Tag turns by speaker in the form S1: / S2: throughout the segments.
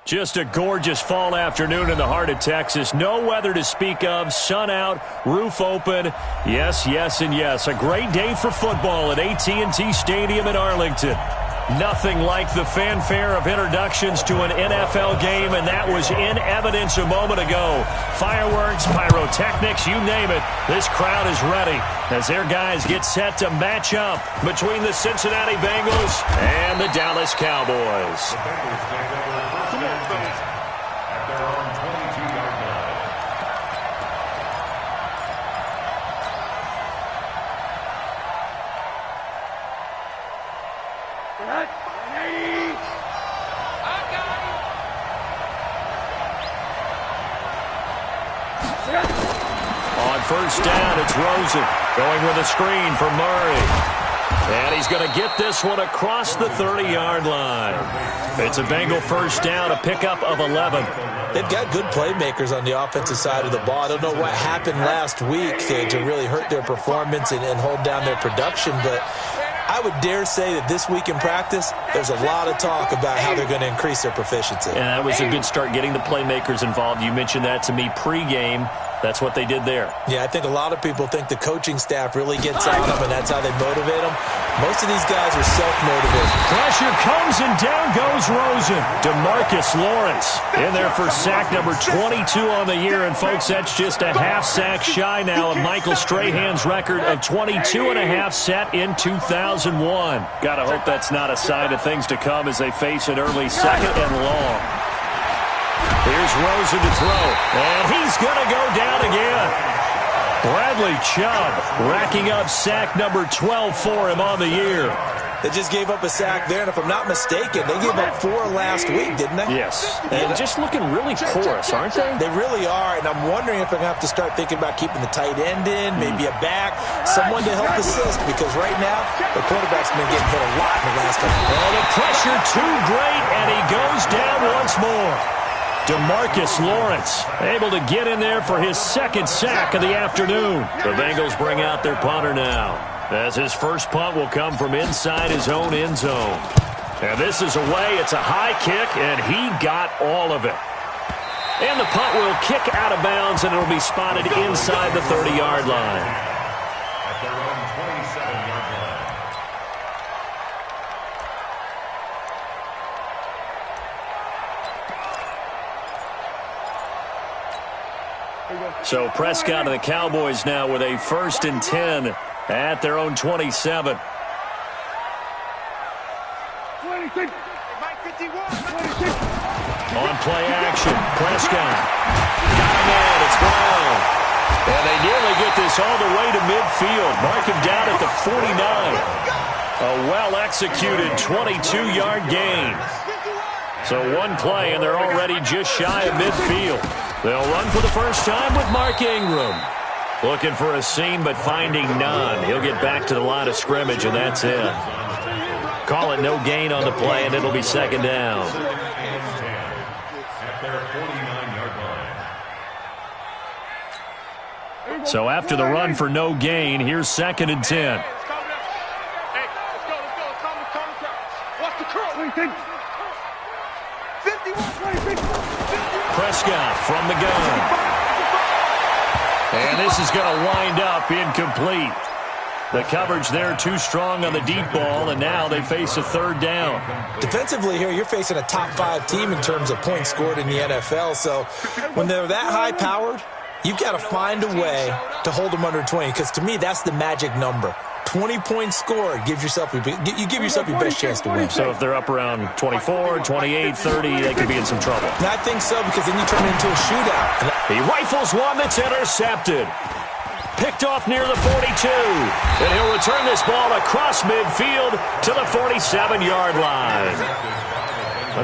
S1: Just a gorgeous fall afternoon in the heart of Texas. No weather to speak of. Sun out, roof open. Yes, yes, and yes. A great day for football at AT&T Stadium in Arlington. Nothing like the fanfare of introductions to an NFL game, and that was in evidence a moment ago. Fireworks, pyrotechnics, you name it. This crowd is ready as their guys get set to match up between the Cincinnati Bengals and the Dallas Cowboys.
S2: On first down, it's Rosen going with a screen for Murray. And he's going to get this one across the 30-yard line. It's a Bengal first down, a pickup of 11.
S3: They've got good playmakers on the offensive side of the ball. I don't know what happened last week to really hurt their performance and hold down their production, but I would dare say that this week in practice, there's a lot of talk about how they're going to increase their proficiency.
S1: And that was a good start, getting the playmakers involved. You mentioned that to me pregame. That's what they did there.
S3: Yeah, I think a lot of people think the coaching staff really gets on them, and that's how they motivate them. Most of these guys are self-motivated.
S1: Pressure comes, and down goes Rosen. DeMarcus Lawrence in there for sack number 22 on the year. And, folks, that's just a half sack shy now of Michael Strahan's record of 22 and a half set in 2001. Got to hope that's not a sign of things to come as they face an early second and long. Here's Rosen to throw, and he's going to go down again. Bradley Chubb racking up sack number 12 for him on the year.
S3: They just gave up a sack there, and if I'm not mistaken, they gave up 4 last week, didn't they?
S1: Yes, and just looking really porous, aren't they?
S3: They really are, and I'm wondering if I'm going to have to start thinking about keeping the tight end in, maybe a back, someone to help assist, because right now, the quarterback's been getting hit a lot in the last couple of games.
S1: Oh, the pressure too great, and he goes down once more. DeMarcus Lawrence able to get in there for his second sack of the afternoon. The Bengals bring out their punter now, as his first punt will come from inside his own end zone. And this is away. It's a high kick, and he got all of it. And the punt will kick out of bounds, and it'll be spotted inside the 30-yard line.
S4: At their own 27-yard line.
S1: So Prescott and the Cowboys now with a 1st and 10 at their own 27.
S2: On play action, Prescott. Got him in, it's Brown.
S1: And they nearly get this all the way to midfield. Mark him down at the 49. A well-executed 22-yard gain. So one play, and they're already just shy of midfield. They'll run for the first time with Mark Ingram. Looking for a seam, but finding none. He'll get back to the line of scrimmage, and that's it. Call it no gain on the play, and it'll be second down.
S4: At their 49-yard line.
S1: So after the run for no gain, here's 2nd and 10. Prescott from the gun. And this is going to wind up incomplete. The coverage there too strong on the deep ball, and now they face a 3rd down.
S3: Defensively here, you're facing a top 5 team in terms of points scored in the NFL. So when they're that high-powered, you've got to find a way to hold them under 20, because to me, that's the magic number. 20 points scored, you give yourself your best chance to win.
S1: So if they're up around 24, 28, 30, they could be in some trouble.
S3: And I think so, because then you turn it into a shootout.
S1: He rifles one that's intercepted. Picked off near the 42. And he'll return this ball across midfield to the 47-yard line.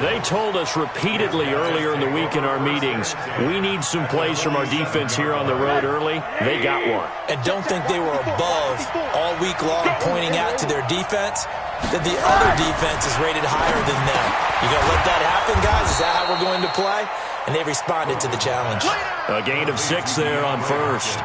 S1: They told us repeatedly earlier in the week in our meetings, we need some plays from our defense here on the road early. They got one.
S3: And don't think they were above all week long pointing out to their defense that the other defense is rated higher than them. You going to let that happen, guys? Is that how we're going to play? And they responded to the challenge.
S1: A gain of 6 there on first.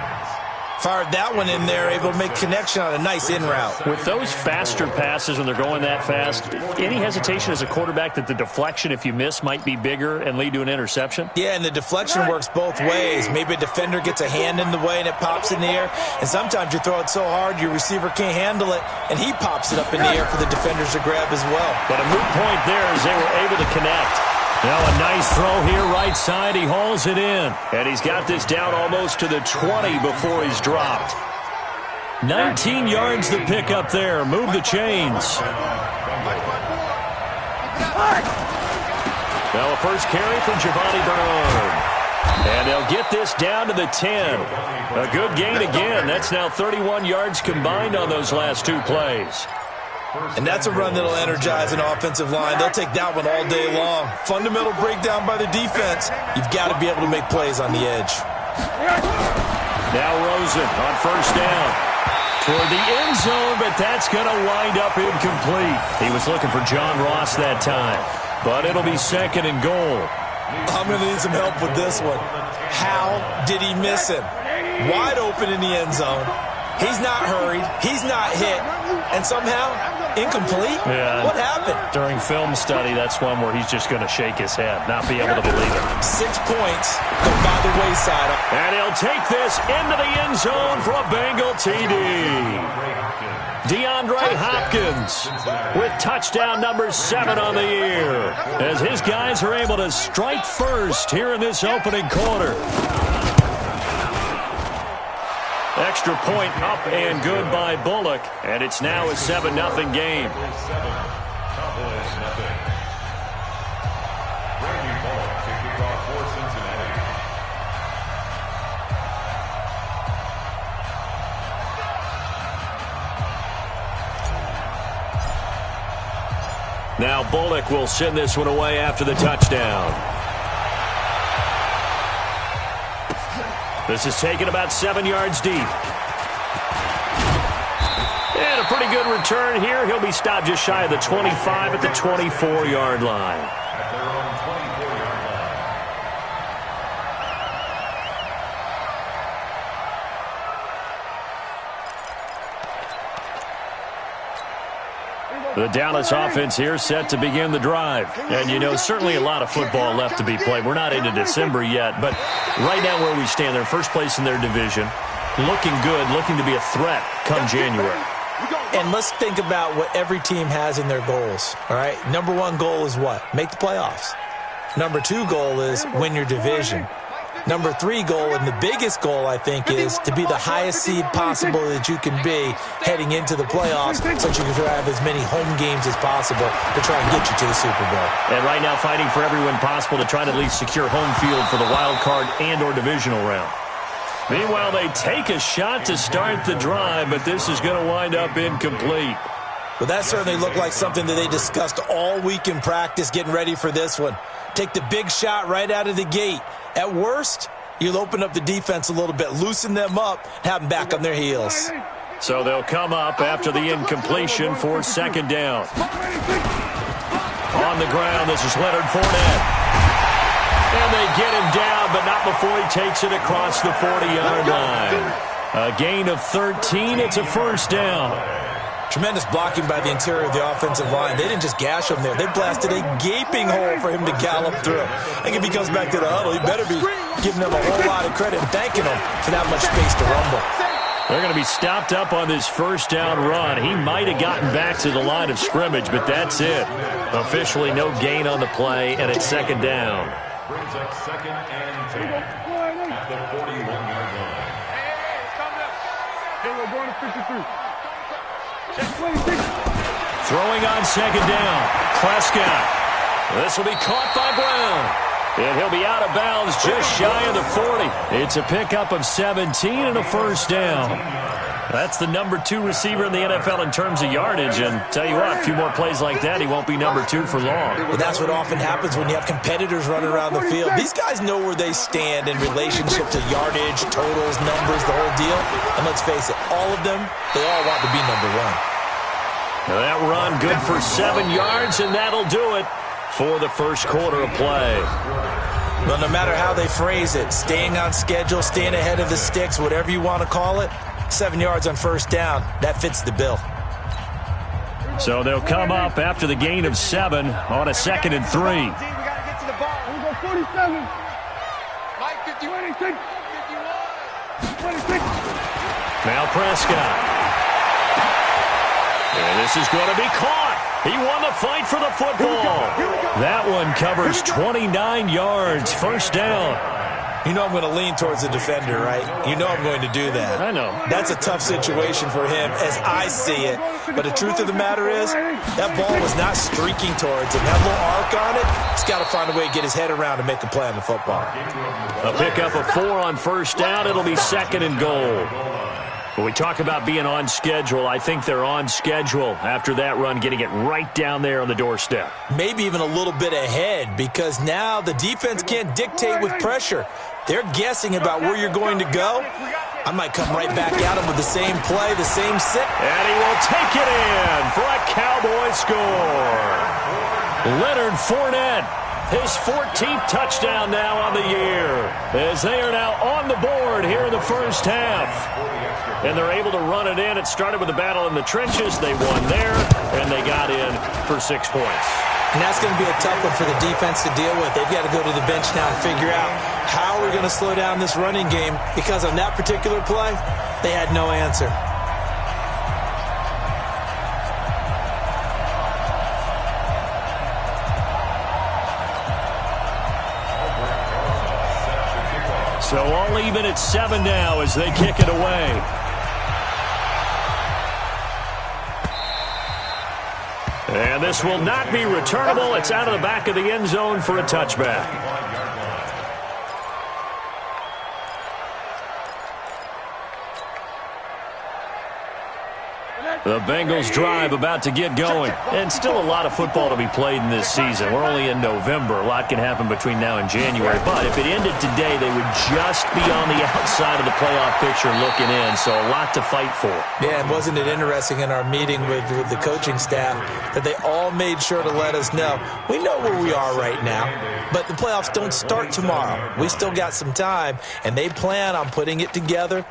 S3: Fired that one in there, able to make connection on a nice in route.
S1: With those faster passes when they're going that fast, any hesitation as a quarterback that the deflection, if you miss, might be bigger and lead to an interception?
S3: Yeah, and the deflection works both ways. Maybe a defender gets a hand in the way and it pops in the air. And sometimes you throw it so hard your receiver can't handle it, and he pops it up in the air for the defenders to grab as well.
S1: But a moot point there as they were able to connect. Now a nice throw here right side. He hauls it in. And he's got this down almost to the 20 before he's dropped. 19 yards to pick up there. Move the chains. Now a first carry from Giovanni Bernard. And they'll get this down to the 10. A good gain again. That's now 31 yards combined on those last two plays.
S3: And that's a run that'll energize an offensive line. They'll take that one all day long. Fundamental breakdown by the defense. You've got to be able to make plays on the edge.
S1: Now Rosen on first down. Toward the end zone, but that's going to wind up incomplete. He was looking for John Ross that time. But it'll be second and goal.
S3: I'm going to need some help with this one. How did he miss him? Wide open in the end zone. He's not hurried. He's not hit. And somehow, incomplete?
S1: Yeah.
S3: What happened?
S1: During film study, that's one where he's just going to shake his head, not be able to believe it.
S3: 6 points go by the wayside.
S1: And he'll take this into the end zone for a Bengal TD. DeAndre Hopkins with touchdown number 7 on the year as his guys are able to strike first here in this opening quarter. Extra point up and good by Bullock, and it's now a 7-0 game. Now Bullock will send this one away after the touchdown. This is taken about 7 yards deep. And a pretty good return here. He'll be stopped just shy of the 25 at the 24-yard line. The Dallas offense here set to begin the drive. And, you know, certainly a lot of football left to be played. We're not into December yet, but right now where we stand, they're first place in their division. Looking good, looking to be a threat come January.
S3: And let's think about what every team has in their goals, all right? Number 1 goal is what? Make the playoffs. Number 2 goal is win your division. Number 3 goal, and the biggest goal, I think, is to be the highest seed possible that you can be heading into the playoffs so that you can have as many home games as possible to try and get you to the Super Bowl.
S1: And right now fighting for every win possible to try to at least secure home field for the wild card and or divisional round. Meanwhile, they take a shot to start the drive, but this is going to wind up incomplete.
S3: Well, that certainly looked like something that they discussed all week in practice getting ready for this one. Take the big shot right out of the gate. At worst, you'll open up the defense a little bit, loosen them up, have them back on their heels.
S1: So they'll come up after the incompletion for second down. On the ground, this is Leonard Fournette. And they get him down, but not before he takes it across the 40-yard line. A gain of 13. It's a first down.
S3: Tremendous blocking by the interior of the offensive line. They didn't just gash him there. They blasted a gaping hole for him to gallop through. I think if he comes back to the huddle, he better be giving them a whole lot of credit and thanking them for that much space to rumble.
S1: They're going to be stopped up on this first down run. He might have gotten back to the line of scrimmage, but that's it. Officially no gain on the play, and it's second down.
S4: Brings up second and 10 at the 41-yard line.
S5: Hey, we're going to 53.
S1: Throwing on second down. Prescott. This will be caught by Brown. And he'll be out of bounds just shy of the 40. It's a pickup of 17 and a first down. That's the number 2 receiver in the NFL in terms of yardage. And tell you what, a few more plays like that, he won't be number 2 for long.
S3: Well, that's what often happens when you have competitors running around the field. These guys know where they stand in relationship to yardage, totals, numbers, the whole deal. And let's face it, all of them, they all want to be number 1.
S1: Now that run good for 7 yards, and that'll do it for the first quarter of play.
S3: Well, no matter how they phrase it, staying on schedule, staying ahead of the sticks, whatever you want to call it, 7 yards on first down, that fits the bill.
S1: So they'll come up after the gain of 7 on a 2nd and 3.
S5: We got to get to the ball. We go 47. Mike, 51. 26.
S1: Now Prescott. And this is going to be caught. He won the fight for the football. That one covers 29 yards. First down.
S3: You know I'm going to lean towards the defender, right? You know I'm going to do that.
S1: I know.
S3: That's a tough situation for him as I see it. But the truth of the matter is, that ball was not streaking towards him. That little arc on it, he's got to find a way to get his head around and make a play on the football.
S1: A pickup of 4 on first down. It'll be 2nd and goal. When we talk about being on schedule, I think they're on schedule after that run, getting it right down there on the doorstep.
S3: Maybe even a little bit ahead, because now the defense can't dictate with pressure. They're guessing about where you're going to go. I might come right back at him with the same play, the same sit.
S1: And he will take it in for a Cowboy score. Leonard Fournette, his 14th touchdown now on the year, as they are now on the board here in the first half. And they're able to run it in. It started with a battle in the trenches. They won there, and they got in for 6 points.
S3: And that's going to be a tough one for the defense to deal with. They've got to go to the bench now and figure out how we're going to slow down this running game, because on that particular play, they had no answer.
S1: So all even at 7 now as they kick it away. And this will not be returnable. It's out of the back of the end zone for a touchback. The Bengals drive about to get going. And still a lot of football to be played in this season. We're only in November. A lot can happen between now and January. But if it ended today, they would just be on the outside of the playoff picture looking in. So a lot to fight for.
S3: Yeah, and wasn't it interesting in our meeting with the coaching staff that they all made sure to let us know, we know where we are right now, but the playoffs don't start tomorrow. We still got some time, and they plan on putting it together,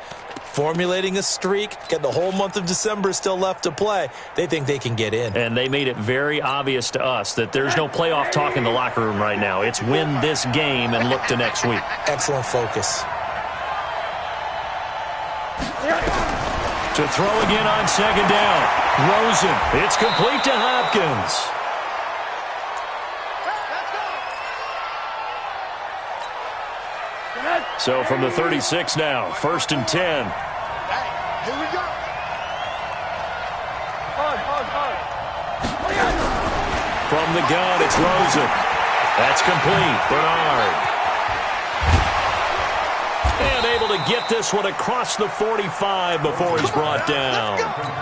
S3: formulating a streak, got the whole month of December still left to play. They think they can get in.
S1: And they made it very obvious to us that there's no playoff talk in the locker room right now. It's win this game and look to next week.
S3: Excellent focus.
S1: To throw again on 2nd down. Rosen. It's complete to Hopkins. So from the 36 now, 1st and 10.
S5: Here we go.
S1: From the gun, it's Rosen. That's complete. Bernard. And able to get this one across the 45 before he's brought down.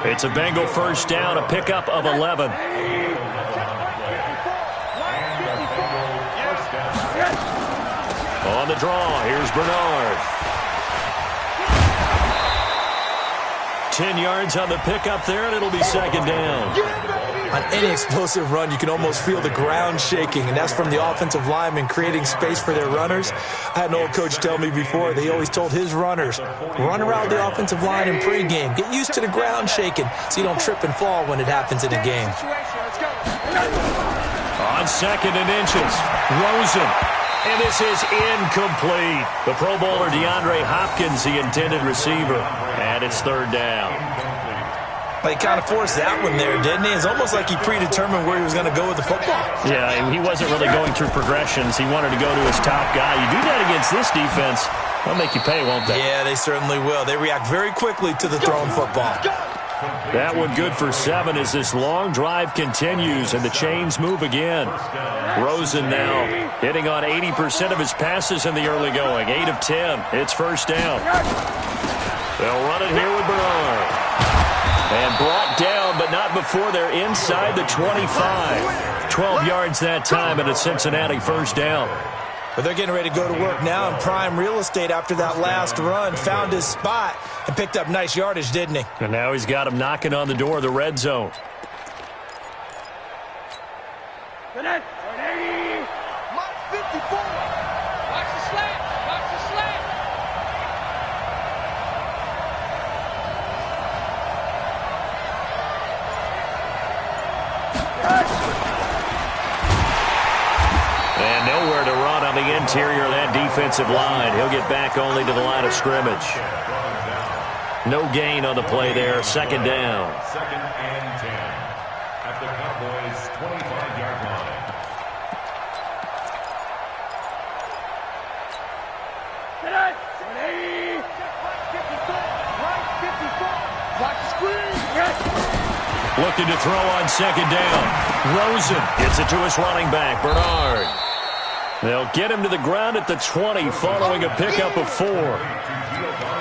S1: It's a Bengal first down, a pickup of 11. On the draw, here's Bernard. 10 yards on the pickup there, and it'll be 2nd down.
S3: On any explosive run, you can almost feel the ground shaking, and that's from the offensive linemen creating space for their runners. I had an old coach tell me before, they always told his runners, run around the offensive line in pregame. Get used to the ground shaking so you don't trip and fall when it happens in a game.
S1: On 2nd and inches, Rosen. And this is incomplete. The Pro Bowler DeAndre Hopkins, the intended receiver. And it's 3rd down.
S3: Well, he kind of forced that one there, didn't he? It's almost like he predetermined where he was going to go with the football.
S1: Yeah, he wasn't really going through progressions. He wanted to go to his top guy. You do that against this defense, they'll make you pay, won't they?
S3: Yeah, they certainly will. They react very quickly to the thrown football.
S1: That one good for 7 as this long drive continues and the chains move again. Rosen now hitting on 80% of his passes in the early going. 8 of 10. It's 1st down. They'll run it here with Bernard. And brought down, but not before they're inside the 25. 12 yards that time and a Cincinnati 1st down.
S3: But they're getting ready to go to work now in prime real estate after that last run. Found his spot and picked up nice yardage, didn't he?
S1: And now he's got him knocking on the door of the red zone. the interior of that defensive line. He'll get back only to the line of scrimmage. No gain on the play there. Second down.
S4: Second and 10 at the Cowboys' 25-yard line.
S1: Looking to throw on second down. Rosen gets it to his running back, Bernard. They'll get him to the ground at the 20 following a pickup of 4.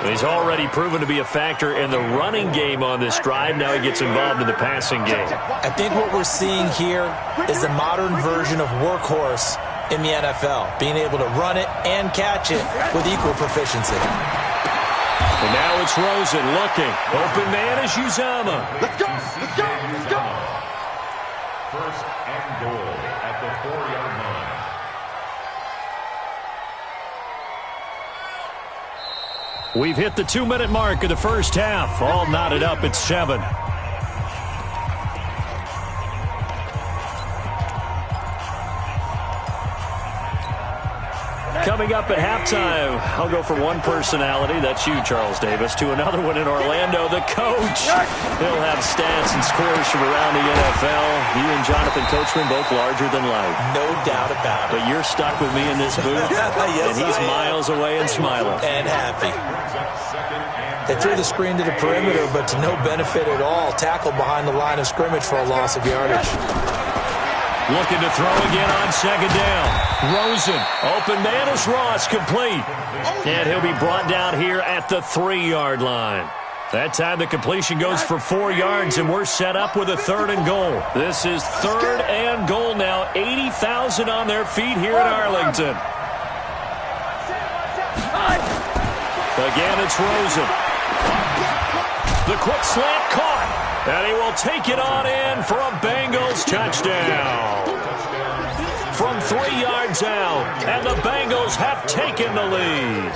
S1: He's already proven to be a factor in the running game on this drive. Now he gets involved in the passing game.
S3: I think what we're seeing here is the modern version of workhorse in the NFL, being able to run it and catch it with equal proficiency.
S1: And now it's Rosen looking. Open man is Uzama.
S5: Let's go! Let's go! Let's go!
S4: First and goal at the 4-yard line.
S1: We've hit the 2-minute mark of the first half. All knotted up at 7. Coming up at halftime, I'll go from one personality, that's you, Charles Davis, to another one in Orlando, the coach. He'll have stats and scores from around the NFL. You and Jonathan Coachman both larger than life.
S3: No doubt about it.
S1: But you're stuck with me in this booth,
S3: Yes,
S1: and he's miles away and smiling.
S3: And happy. They threw the screen to the perimeter, but to no benefit at all. Tackled behind the line of scrimmage for a loss of yardage.
S1: Looking to throw again on second down. Rosen, open man is Ross, complete. And he'll be brought down here at the 3-yard line. That time the completion goes for 4 yards, and we're set up with a 3rd and goal. This is 3rd and goal now. 80,000 on their feet here in Arlington. Again, it's Rosen. The quick slant caught. And he will take it on in for a Bengals touchdown. From 3 yards out, and the Bengals have taken the lead.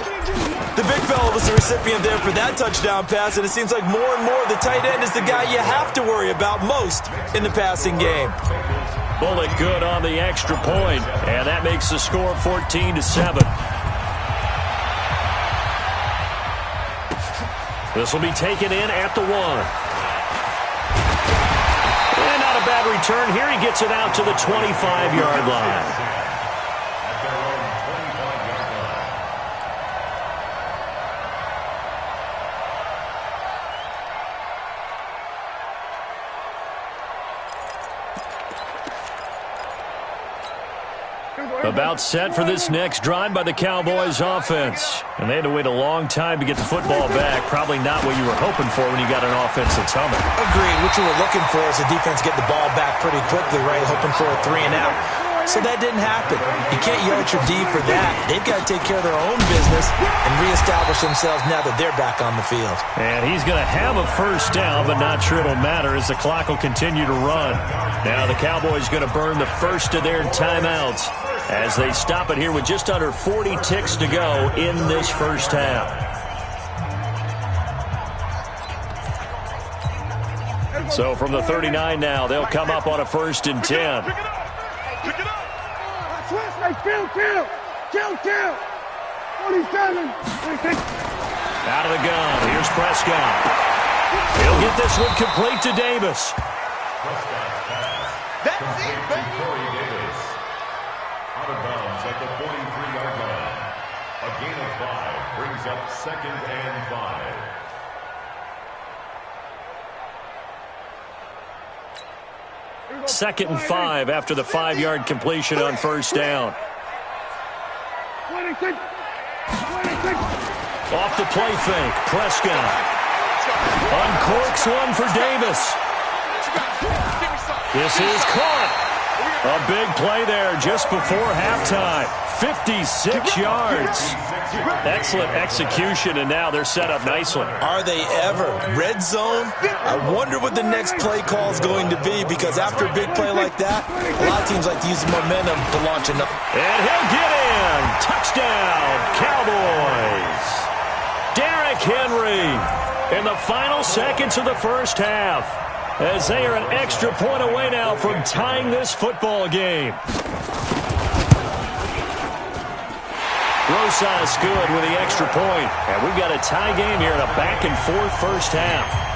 S3: The big fella was the recipient there for that touchdown pass, and it seems like more and more the tight end is the guy you have to worry about most in the passing game.
S1: Bullet good on the extra point, and that makes the score 14-7. This will be taken in at the 1. And not a bad return here. He gets it out to the 25-yard line. About set for this next drive by the Cowboys offense. And they had to wait a long time to get the football back. Probably not what you were hoping for when you got an offense that's humming.
S3: Agreed. What you were looking for is the defense get the ball back pretty quickly, right? Hoping for a 3 and out. So that didn't happen. You can't yell at your D for that. They've got to take care of their own business and reestablish themselves now that they're back on the field.
S1: And he's going to have a first down, but not sure it'll matter as the clock will continue to run. Now the Cowboys going to burn the first of their timeouts as they stop it here with just under 40 ticks to go in this first half. So from the 39 now, they'll come up on a 1st and 10.
S5: Pick it up. Kill. 47.
S1: Out of the gun. Here's Prescott. He'll get this one complete to Davis.
S5: That's it, baby.
S4: Out of bounds at the 43-yard line. A gain of 5 brings up 2nd and 5.
S1: Second and 5 after the 5-yard completion on first down.
S5: 26.
S1: Off the play fake, Prescott. Uncorks one for Davis. This is caught. A big play there just before halftime. 56 yards. Excellent execution, and now they're set up nicely.
S3: Are they ever? Red zone? I wonder what the next play call is going to be, because after a big play like that, a lot of teams like to use momentum to launch another.
S1: And he'll get in. Touchdown, Cowboys. Derrick Henry in the final seconds of the first half, as they are an extra point away now from tying this football game. Rosas good with the extra point. And we've got a tie game here in a back-and-forth first half.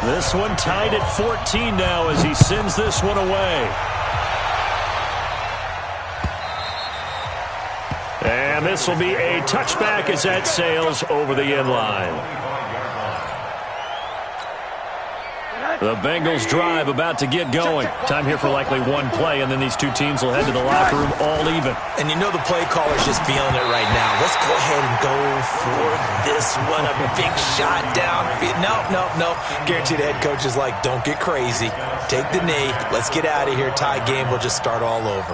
S1: This one tied at 14 now as he sends this one away. And this will be a touchback as that sails over the end line. The Bengals drive about to get going. Time here for likely one play, and then these two teams will head to the locker room all even.
S3: And you know the play caller's just feeling it right now. Let's go ahead and go for this one. A big shot down. No. Guaranteed the head coach is like, don't get crazy. Take the knee. Let's get out of here. Tie game. We'll just start all over.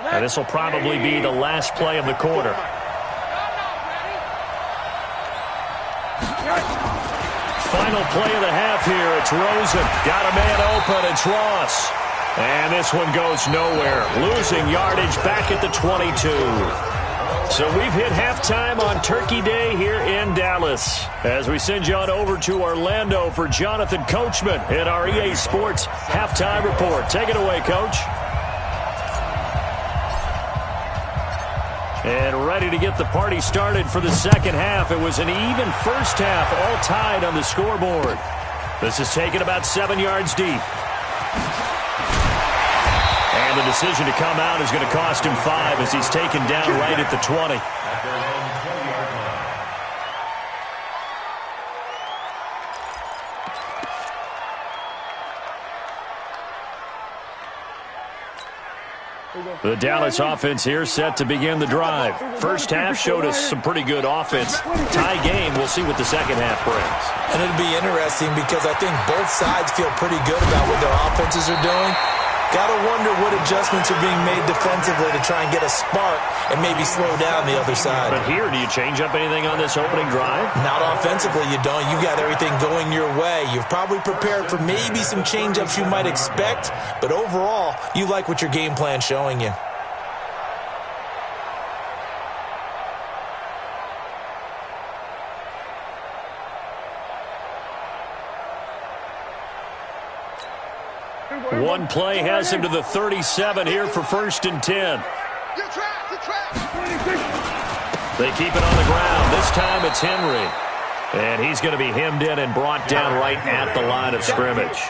S1: And this will probably be the last play of the quarter. Final play of the half here. It's Rosen. Got a man open. It's Ross. And this one goes nowhere. Losing yardage back at the 22. So we've hit halftime on Turkey Day here in Dallas. As we send you on over to Orlando for Jonathan Coachman in our EA Sports Halftime Report. Take it away, Coach. And ready to get the party started for the second half. It was an even first half, all tied on the scoreboard. This is taken about 7 yards deep. And the decision to come out is going to cost him 5 as he's taken down right at the 20. The Dallas offense here set to begin the drive. First half showed us some pretty good offense. Tie game, we'll see what the second half brings.
S3: And it'll be interesting because I think both sides feel pretty good about what their offenses are doing. Got to wonder what adjustments are being made defensively to try and get a spark and maybe slow down the other side.
S1: But here, do you change up anything on this opening drive?
S3: Not offensively, you don't. You got everything going your way. You've probably prepared for maybe some change-ups you might expect, but overall, you like what your game plan's showing you.
S1: One play has him to the 37 here for 1st and 10. They keep it on the ground. This time it's Henry. And he's going to be hemmed in and brought down right at the line of scrimmage.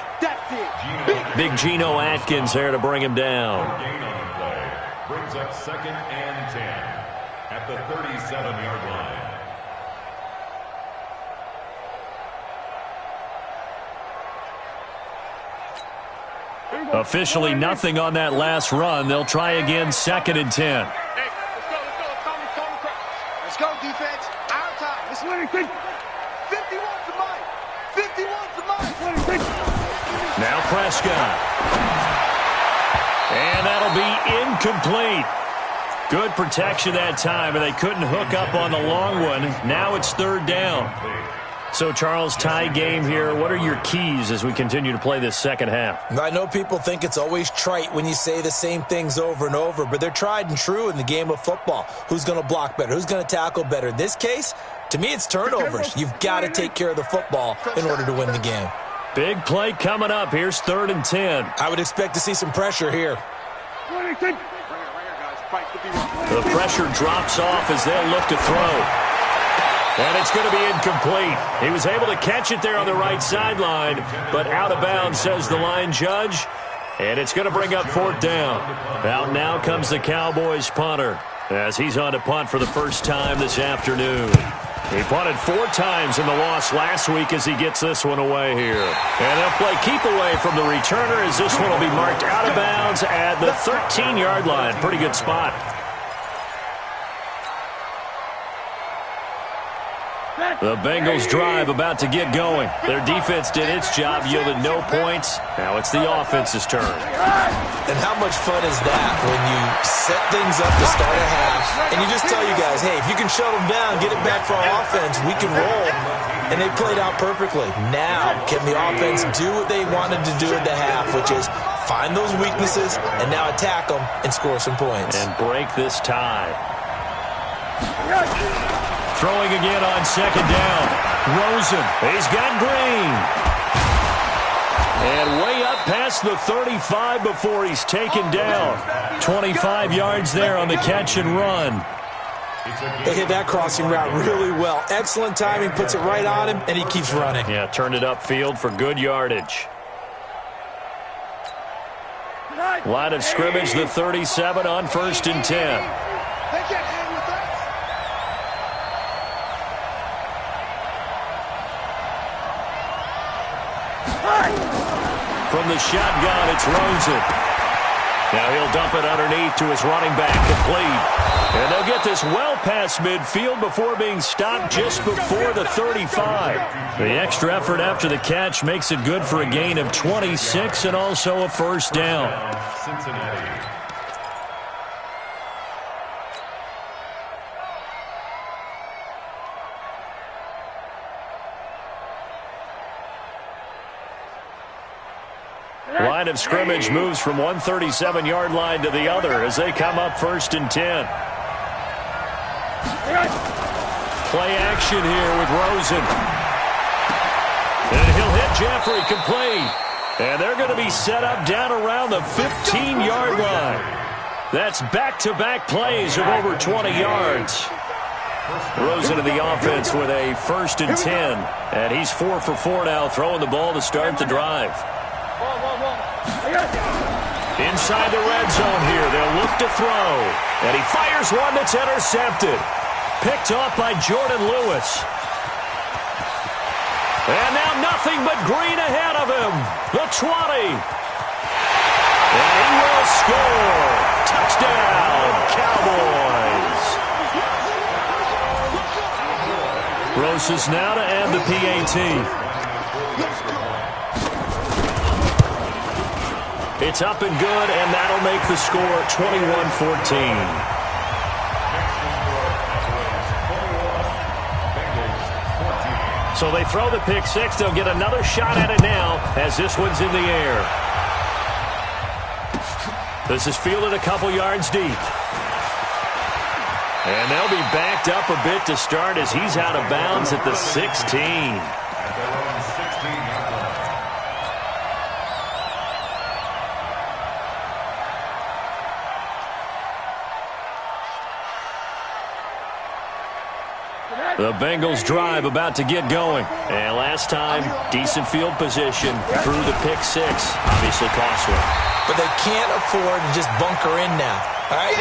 S1: Big Geno Atkins there to bring him down.
S4: Gain on the play brings up 2nd and 10 at the 37-yard line.
S1: Officially nothing on that last run. They'll try again 2nd and 10.
S5: Let's go, defense. Our time. Let's win it. 51 to mine. 51 to mine.
S1: Now Prescott. And that'll be incomplete. Good protection that time, and they couldn't hook up on the long one. Now it's 3rd down. So, Charles, tie game here. What are your keys as we continue to play this second half?
S3: I know people think it's always trite when you say the same things over and over, but they're tried and true in the game of football. Who's going to block better? Who's going to tackle better? In this case, to me, it's turnovers. You've got to take care of the football in order to win the game.
S1: Big play coming up. Here's 3rd and 10.
S3: I would expect to see some pressure here.
S1: The pressure drops off as they'll look to throw. And it's going to be incomplete. He was able to catch it there on the right sideline, but out of bounds, says the line judge. And it's going to bring up 4th down. Out now comes the Cowboys punter as he's on to punt for the first time this afternoon. He punted 4 times in the loss last week as he gets this one away here. And they'll play keep away from the returner as this one will be marked out of bounds at the 13-yard line. Pretty good spot. The Bengals drive about to get going. Their defense did its job, yielded no points. Now it's the offense's turn.
S3: And how much fun is that when you set things up to start a half and you just tell you guys, hey, if you can shut them down, get it back for our offense, we can roll. And they played out perfectly. Now, can the offense do what they wanted to do at the half, which is find those weaknesses and now attack them and score some points.
S1: And break this tie. Throwing again on 2nd down. Rosen. He's got Green. And way up past the 35 before he's taken down. 25 yards there on the catch and run.
S3: They hit that crossing route really well. Excellent timing, puts it right on him, and he keeps running.
S1: Yeah, turned it upfield for good yardage. Line of scrimmage, the 37 on 1st and 10.
S5: They can't hang with us.
S1: From the shotgun, it's Rosen. Now he'll dump it underneath to his running back, complete. And they'll get this well past midfield before being stopped just before the 35. The extra effort after the catch makes it good for a gain of 26 and also a first down.
S4: Cincinnati.
S1: Line of scrimmage moves from one 37-yard line to the other as they come up 1st and 10. Play action here with Rosen. And he'll hit Jeffrey, complete. And they're going to be set up down around the 15-yard line. That's back-to-back plays of over 20 yards. Rosen in the offense with a 1st and 10. And he's 4 for 4 now, throwing the ball to start the drive. Inside the red zone here, they'll look to throw. And he fires one that's intercepted. Picked off by Jordan Lewis. And now nothing but green ahead of him. The 20. And he will score. Touchdown, Cowboys. Rosas now to add the PAT. It's up and good, and that'll make the score 21-14. So they throw the pick six. They'll get another shot at it now as this one's in the air. This is fielded a couple yards deep. And they'll be backed up a bit to start as he's out of bounds at the 16. The Bengals drive about to get going. And last time, decent field position through the pick six. Obviously costly.
S3: But they can't afford to just bunker in now. All right?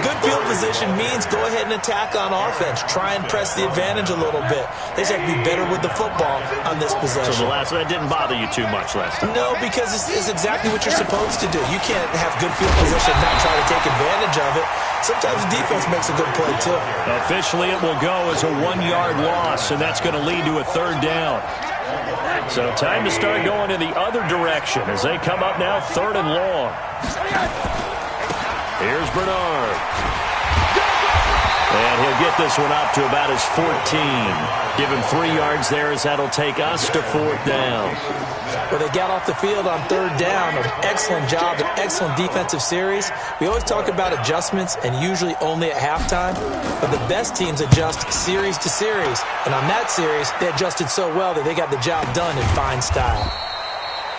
S3: Good field position means go ahead and attack on offense. Try and press the advantage a little bit. They just have to be better with the football on this possession.
S1: So that didn't bother you too much last time?
S3: No, because it's exactly what you're supposed to do. You can't have good field position and not try to take advantage of it. Sometimes the defense makes a good play, too.
S1: Officially, it will go as a 1-yard loss, and that's going to lead to a 3rd down. So time to start going in the other direction as they come up now 3rd and long. Here's Bernard. And he'll get this one up to about his 14. Give him 3 yards there as that'll take us to 4th down.
S3: Well, they got off the field on 3rd down. An excellent job, an excellent defensive series. We always talk about adjustments and usually only at halftime. But the best teams adjust series to series. And on that series, they adjusted so well that they got the job done in fine style.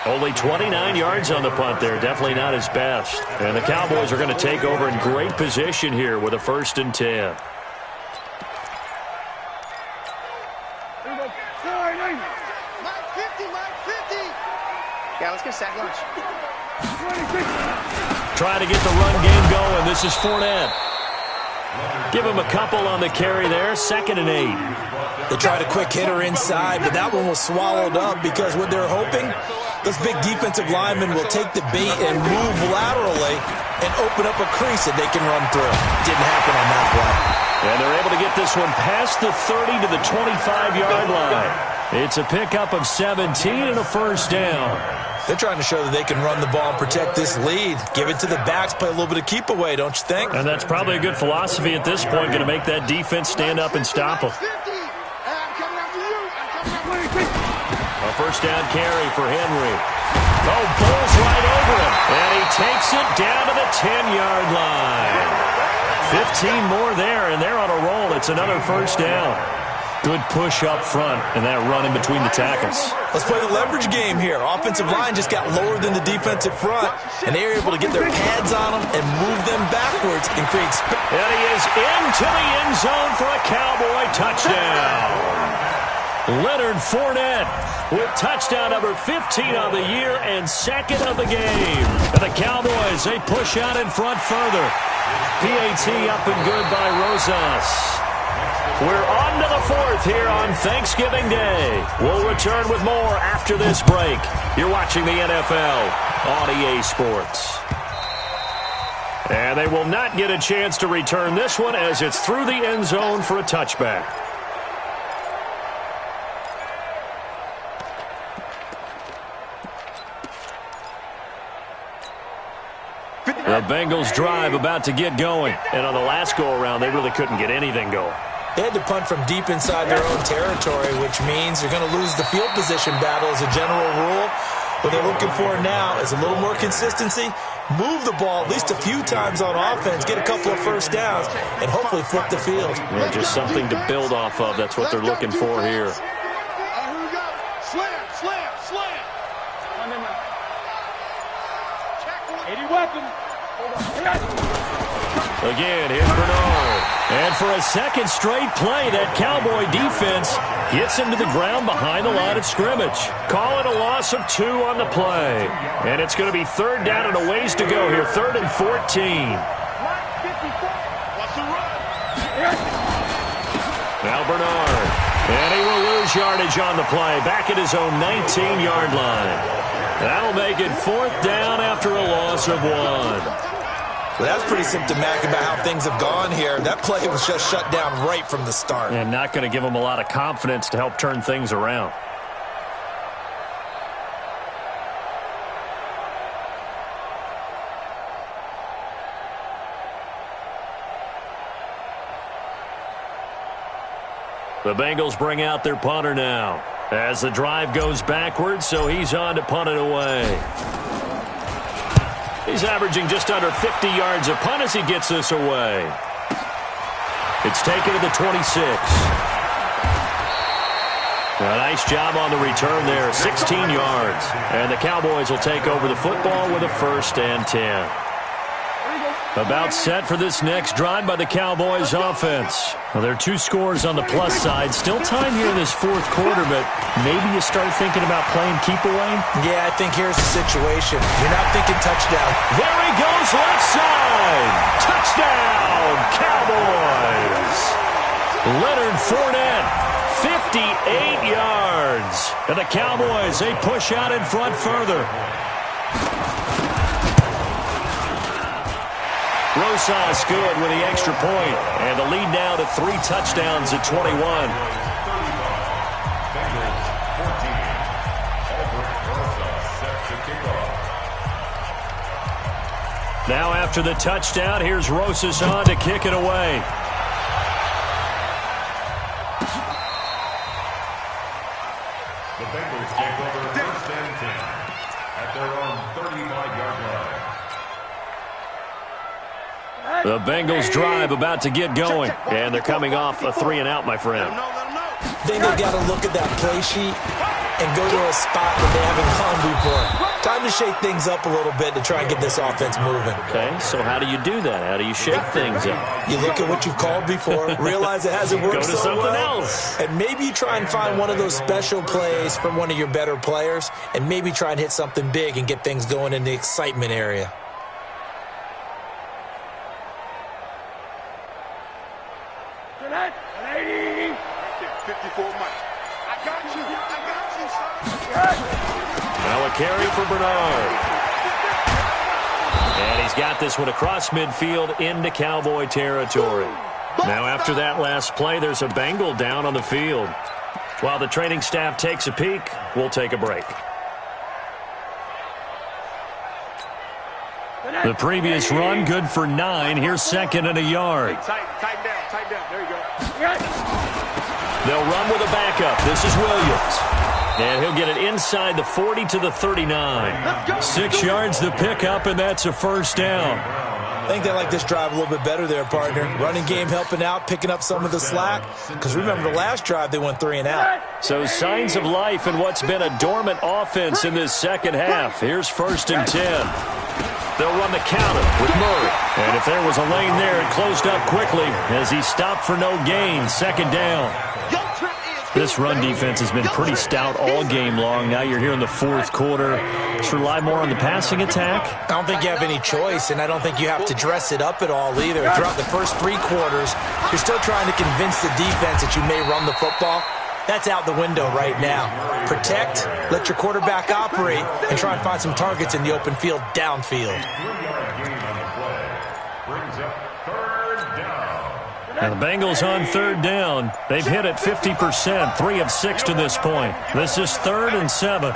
S1: Only 29 yards on the punt there. Definitely not his best. And the Cowboys are going to take over in great position here with a 1st and 10.
S5: Yeah, let's get sack lunch.
S1: Trying to get the run game going. This is Fournette. Give him a couple on the carry there. 2nd and 8.
S3: They tried a quick hitter inside, but that one was swallowed up because what they're hoping, those big defensive linemen will take the bait and move laterally and open up a crease that they can run through. Didn't happen on that play.
S1: And they're able to get this one past the 30 to the 25-yard line. It's a pickup of 17 and a 1st down.
S3: They're trying to show that they can run the ball and protect this lead. Give it to the backs, play a little bit of keep away, don't you think?
S1: And that's probably a good philosophy at this point, going to make that defense stand up and stop them. A 1st down carry for Henry. Oh, bowls right over him. And he takes it down to the 10-yard line. 15 more there, and they're on a roll. It's another 1st down. Good push up front and that run in between the tackles.
S3: Let's play the leverage game here. Offensive line just got lower than the defensive front, and they were able to get their pads on them and move them backwards and create space.
S1: And he is into the end zone for a Cowboy touchdown. Leonard Fournette with touchdown number 15 on the year and second of the game. And the Cowboys, they push out in front further. PAT up and good by Rosas. We're on to the fourth here on Thanksgiving Day. We'll return with more after this break. You're watching the NFL on EA Sports. And they will not get a chance to return this one as it's through the end zone for a touchback. The Bengals drive about to get going. And on the last go-around, they really couldn't get anything going.
S3: They had to punt from deep inside their own territory, which means they're going to lose the field position battle as a general rule. What they're looking for now is a little more consistency, move the ball at least a few times on offense, get a couple of first downs, and hopefully flip the field.
S1: Yeah, just something to build off of. That's what they're looking for here.
S5: Here we go. Slam. 80 weapons.
S1: Again, here's Bernard. And for a second straight play, that Cowboy defense gets him to the ground behind the line of scrimmage. Call it a loss of 2 on the play. And it's going to be third down and a ways to go here. 3rd and 14.
S5: What's the run?
S1: Now Bernard. And he will lose yardage on the play. Back at his own 19-yard line. That'll make it 4th down after a loss of 1.
S3: Well, that's pretty symptomatic about how things have gone here. That play was just shut down right from the start.
S1: And not going to give them a lot of confidence to help turn things around. The Bengals bring out their punter now as the drive goes backwards, so he's on to punt it away. He's averaging just under 50 yards a punt as he gets this away. It's taken to the 26. A nice job on the return there, 16 yards. And the Cowboys will take over the football with a 1st and 10. About set for this next drive by the Cowboys offense. Well, there are 2 scores on the plus side. Still time here in this 4th quarter, but maybe you start thinking about playing keep away?
S3: Yeah, I think here's the situation. You're not thinking touchdown.
S1: There he goes, left side. Touchdown, Cowboys. Leonard Fournette, 58 yards. And the Cowboys, they push out in front further. Rosas good with the extra point. And the lead now to 3 touchdowns at 21. Now after the touchdown, here's Rosas on to kick it away.
S4: The Bengals take over 1st and 10 at their own 35-yard line.
S1: The Bengals drive about to get going. And they're coming off a 3-and-out, my friend.
S3: I think they've got to look at that play sheet and go to a spot that they haven't gone before. Time to shake things up a little bit to try and get this offense moving.
S1: Okay, so how do you do that? How do you shake things up?
S3: You look at what you've called before, realize it hasn't worked
S1: Go to
S3: so
S1: something
S3: well,
S1: else.
S3: and maybe you try and find one of those special plays from one of your better players, and maybe try and hit something big and get things going in the excitement area.
S5: Lady. 54 Mike. I got you,
S1: Now a carry for Bernard. And he's got this one across midfield into Cowboy territory. Now after that last play, there's a Bengal down on the field. While the training staff takes a peek, we'll take a break. The previous run, good for 9. Here's 2nd and a yard.
S5: Tighten down. There you go.
S1: They'll run with a backup. This is Williams. And he'll get it inside the 40 to the 39. 6 yards the pickup, and that's a 1st down.
S3: I think they like this drive a little bit better there, partner. Running game helping out, picking up some of the slack. Because remember, the last drive, they went 3 and out.
S1: So signs of life in what's been a dormant offense in this second half. Here's 1st and 10. They'll run the counter with Murray. And if there was a lane there, it closed up quickly as he stopped for no gain. 2nd down. This run defense has been pretty stout all game long. Now you're here in the 4th quarter. Just rely more on the passing attack.
S3: I don't think you have any choice, and I don't think you have to dress it up at all either. Throughout the first 3 quarters, you're still trying to convince the defense that you may run the football. That's out the window right now. Protect, let your quarterback operate, and try and find some targets in the open field downfield.
S1: Now the Bengals on 3rd down. They've hit it 50%, 3 of 6 to this point. This is 3rd and 7.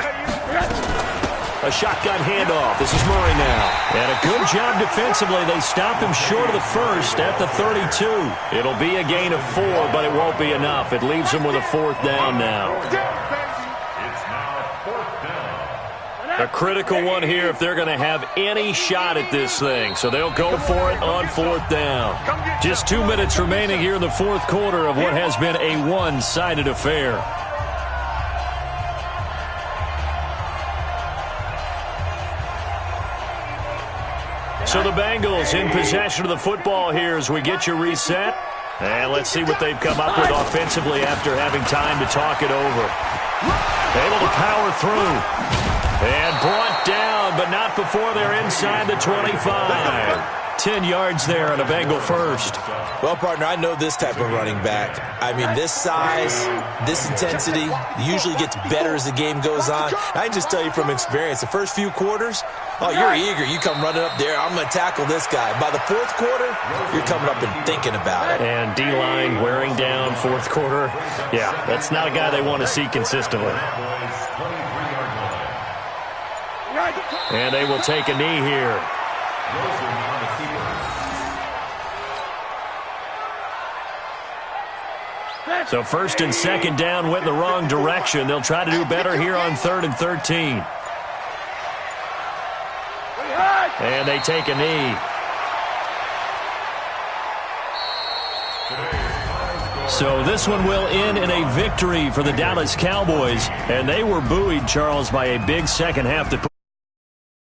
S2: A shotgun handoff. This is Murray now.
S1: And a good job defensively. They stop him short of the 1st at the 32. It'll be a gain of 4, but it won't be enough. It leaves him with a 4th down now. A critical one here if they're going to have any shot at this thing. So they'll go for it on 4th down. Just 2 minutes remaining here in the 4th quarter of what has been a one-sided affair. So the Bengals in possession of the football here as we get you reset. And let's see what they've come up with offensively after having time to talk it over. Able to power through. And brought down, but not before they're inside the 25. 10 yards there on a Bengal first.
S3: Well, partner, I know this type of running back. I mean, this size, this intensity usually gets better as the game goes on. I can just tell you from experience, the first few quarters, oh, you're eager. You come running up there, I'm going to tackle this guy. By the 4th quarter, you're coming up and thinking about it.
S1: And D-line wearing down 4th quarter. Yeah, that's not a guy they want to see consistently. And they will take a knee here. So 1st and 2nd down went in the wrong direction. They'll try to do better here on 3rd and 13. And they take a knee. So this one will end in a victory for the Dallas Cowboys. And they were buoyed, Charles, by a big second half.